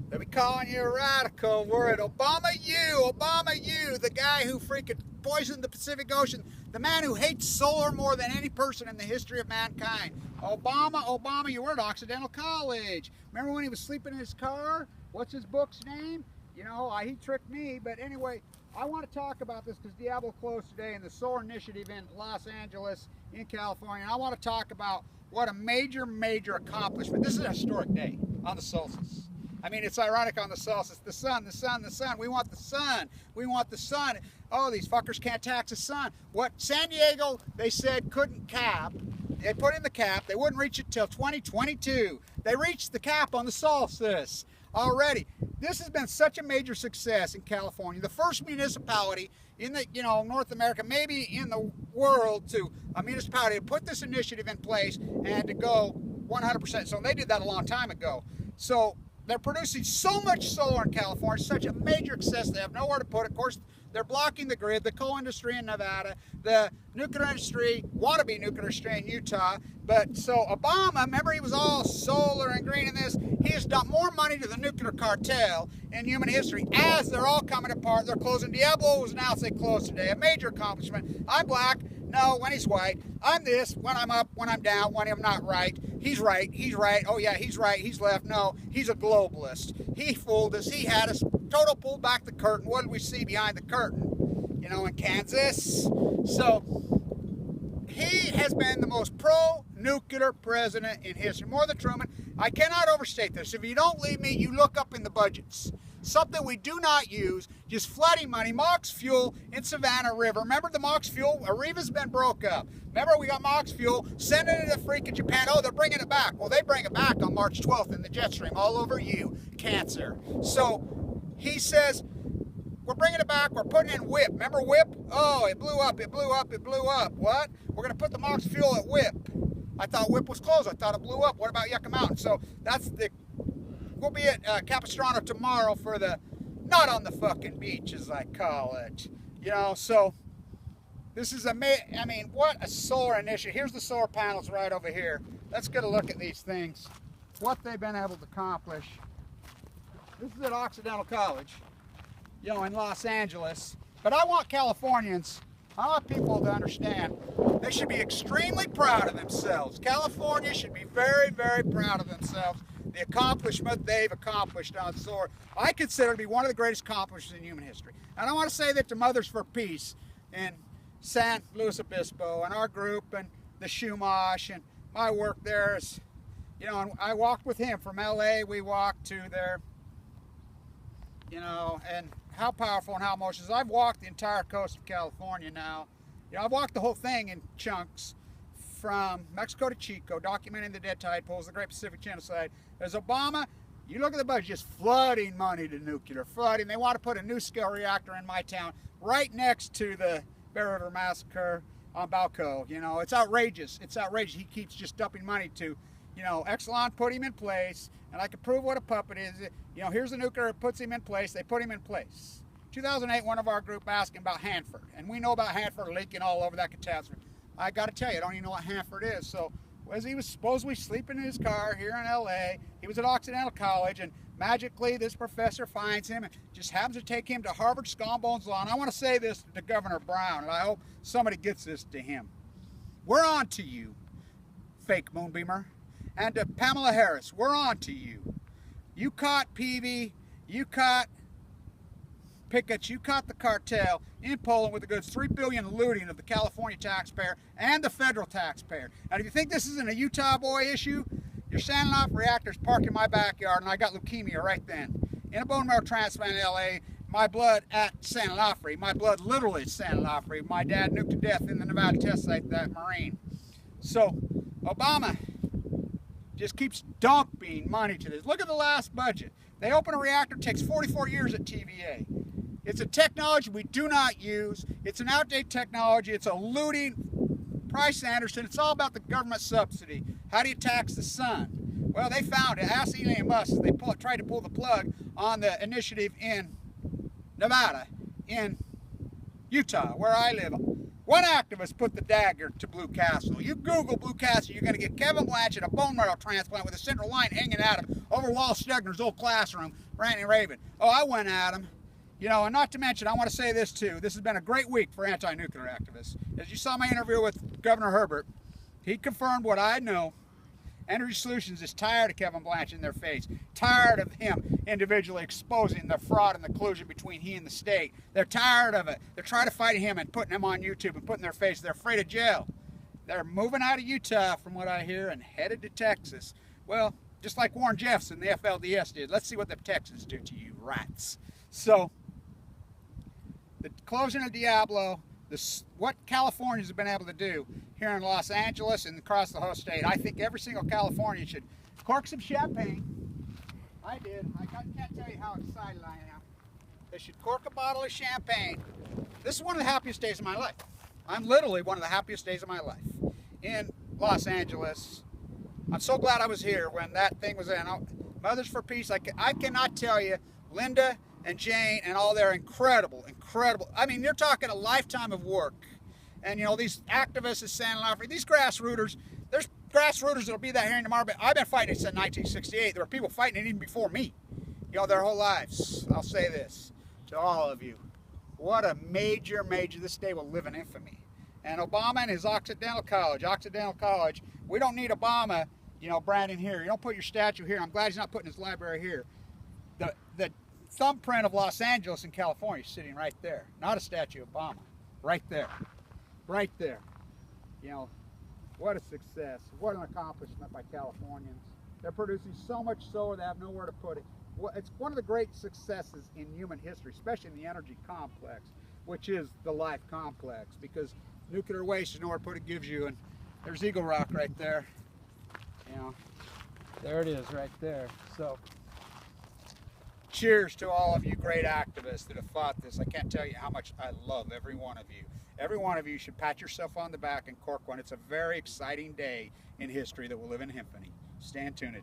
They'll be calling you a radical. We're at Obama you, the guy who freaking poisoned the Pacific Ocean, the man who hates solar more than any person in the history of mankind. Obama, you were at Occidental College. Remember when he was sleeping in his car? What's his book's name? You know, he tricked me, but anyway, I want to talk about this because Diablo closed today in the Solar Initiative in Los Angeles, in California, and I want to talk about what a major accomplishment. This is a historic day on the solstice. I mean, it's ironic on the solstice. The sun. We want the sun. We want the sun. Oh, these fuckers can't tax the sun. What San Diego, they said, couldn't cap. They put in the cap. They wouldn't reach it till 2022. They reached the cap on the solstice already. This has been such a major success in California. The first municipality in the, North America, maybe in the world, to a municipality to put this initiative in place and to go 100%. So they did that a long time ago. So they're producing so much solar in California, such a major success. They have nowhere to put it. Of course, they're blocking the grid, the coal industry in Nevada, the nuclear industry, wannabe nuclear industry in Utah. But so Obama, remember, he was all solar and green in this. He has dumped more money to the nuclear cartel in human history as they're all coming apart. They're closing. Diablo was announced they closed today. A major accomplishment. I'm black. No, when he's white. I'm this, when I'm up, when I'm down, when I'm not right. He's right. Oh yeah, he's right. He's left. No, he's a globalist. He fooled us. He had us. Total pulled back the curtain. What did we see behind the curtain? In Kansas. So he has been the most pro-nuclear president in history. More than Truman. I cannot overstate this. If you don't believe me, you look up in the budgets. Something we do not use, just flooding money. Mox Fuel in Savannah River. Remember the Mox Fuel? Arriva's been broke up. Remember we got Mox Fuel, sending it to freaking Japan. Oh, they're bringing it back. Well, they bring it back on March 12th in the jet stream all over you, cancer. So he says, we're bringing it back. We're putting in WIP. Remember WIP? Oh, it blew up. What? We're going to put the Mox Fuel at WIP. I thought WIP was closed. I thought it blew up. What about Yucca Mountain? So we'll be at Capistrano tomorrow for the not on the fucking beach, as I call it. So this is what a solar initiative. Here's the solar panels right over here. Let's get a look at these things. What they've been able to accomplish. This is at Occidental College, in Los Angeles. But I want Californians, I want people to understand they should be extremely proud of themselves. California should be very proud of themselves. The accomplishment they've accomplished on solar, I consider to be one of the greatest accomplishments in human history. And I want to say that to Mothers for Peace in San Luis Obispo and our group and the Shumash and my work there is, and I walked with him from L.A. We walked to there, and how powerful and how emotional. I've walked the entire coast of California now. I've walked the whole thing in chunks from Mexico to Chico, documenting the dead tide pools, the Great Pacific Genocide. There's Obama. You look at the budget, just flooding money to nuclear, flooding. They want to put a new scale reactor in my town right next to the Bear River Massacre on Balco. It's outrageous. It's outrageous. He keeps just dumping money to, Exelon put him in place, and I can prove what a puppet is. Here's the nuclear, puts him in place. They put him in place. 2008, one of our group asked him about Hanford, and we know about Hanford leaking all over that catastrophe. I got to tell you, I don't even know what Hanford is. So as he was supposedly sleeping in his car here in L.A., he was at Occidental College, and magically this professor finds him and just happens to take him to Harvard Skull and Bones Law. And I want to say this to Governor Brown, and I hope somebody gets this to him. We're on to you, fake moonbeamer. And to Pamela Harris, we're on to you. You caught Peavy, you caught Pickett, you caught the cartel in Poland with the goods, $3 billion looting of the California taxpayer and the federal taxpayer. And if you think this isn't a Utah boy issue, your Saniloff reactor's parked in my backyard, and I got leukemia right then. In a bone marrow transplant in L.A., my blood at San Onofre, my blood literally at San Onofre. My dad nuked to death in the Nevada test site, that Marine. So Obama just keeps dumping money to this. Look at the last budget. They open a reactor, takes 44 years at TVA. It's a technology we do not use. It's an outdated technology. It's a looting Price Anderson. It's all about the government subsidy. How do you tax the sun? Well, they found it. Ask Elon Musk. They tried to pull the plug on the initiative in Nevada, in Utah, where I live. One activist put the dagger to Blue Castle. You Google Blue Castle, you're going to get Kevin Blanch at a bone marrow transplant with a central line hanging at him over Wall Stegner's old classroom, ranting raving. Oh, I went at him. You know, and not to mention, I want to say this too. This has been a great week for anti-nuclear activists. As you saw my interview with Governor Herbert, he confirmed what I know. Energy Solutions is tired of Kevin Blanch in their face, tired of him individually exposing the fraud and the collusion between he and the state. They're tired of it. They're trying to fight him and putting him on YouTube and putting their face. They're afraid of jail. They're moving out of Utah, from what I hear, and headed to Texas. Well, just like Warren Jeffs and the FLDS did. Let's see what the Texans do to you rats. So, the closing of Diablo, what Californians have been able to do here in Los Angeles and across the whole state. I think every single Californian should cork some champagne. I did. I can't tell you how excited I am. They should cork a bottle of champagne. This is one of the happiest days of my life. I'm literally one of the happiest days of my life in Los Angeles. I'm so glad I was here when that thing was in. Mothers for Peace, I cannot tell you, Linda and Jane and all their incredible. I mean, you're talking a lifetime of work. And, you know, these activists at San Lafayette, these grassrooters, there's grassrooters that'll be that hearing tomorrow, but I've been fighting it since 1968. There were people fighting it even before me, you know, their whole lives. I'll say this to all of you. What a major, this day will live in infamy. And Obama and his Occidental College, we don't need Obama, you know, branding here. You don't put your statue here. I'm glad he's not putting his library here. The thumbprint of Los Angeles in California is sitting right there. Not a statue of Obama. Right there. Right there. You know, what a success. What an accomplishment by Californians. They're producing so much solar they have nowhere to put it. It's one of the great successes in human history, especially in the energy complex, which is the life complex, because nuclear waste is nowhere to put it, gives you, and there's Eagle Rock right there. You know, there it is right there. So, cheers to all of you great activists that have fought this. I can't tell you how much I love every one of you. Every one of you should pat yourself on the back and cork one. It's a very exciting day in history that will live in infamy. Stand tuned.